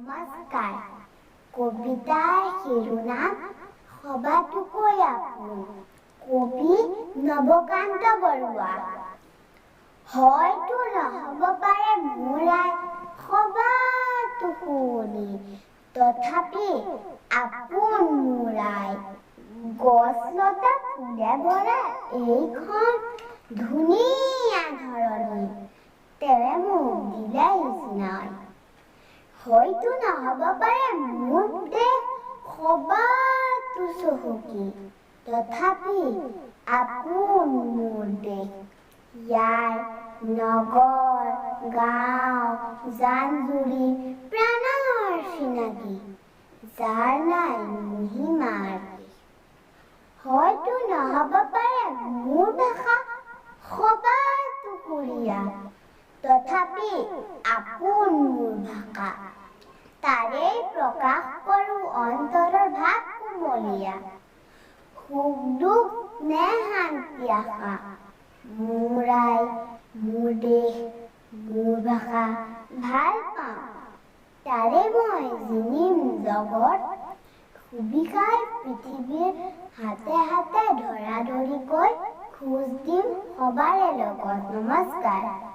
নমস্কাৰ। কবিতাৰ শিৰোনাম সবাতোকৈ আপোন। কবি নৱকান্ত বৰুৱা। হয়তো নহ'ব পাৰে মোৰ আই সবাতো শুৱনি, তথাপি আপোন মোৰ আই। গছ লতা ফুলে ভৰা এইখন ধুনীয়া ধৰণী, তেৱে মোক দিলে ইজনাই। হয়তো নহ'ব পাৰে মোৰ দেশ সবাতো চহকী, তথাপি আপোন মোৰ দেশ। ইয়াৰ নগৰ গাঁও জান-জুৰি প্ৰাণৰ চিনাকি, যাৰ নাই মহিমাৰ দেশ। হয়তো নহ'ব পাৰে মোৰ ভাষা সবাতো সুৰীয়া, তথাপি আপোন মোৰ ভাষা। তাৰেই প্ৰকাশ কৰোঁ অন্তৰৰ ভাৱ কুমলীয়া, সুখ দুখ স্নেহ শান্তি আশা। মোৰ আই মোৰ দেশ মোৰ ভাষা ভাল পাওঁ, তাৰে মই জিনিম জগত। সুবিশাল পৃথিৱীৰ হাতে হাতে ধৰা ধৰিকৈ খোজ দিম সবাৰে লগত। নমস্কাৰ।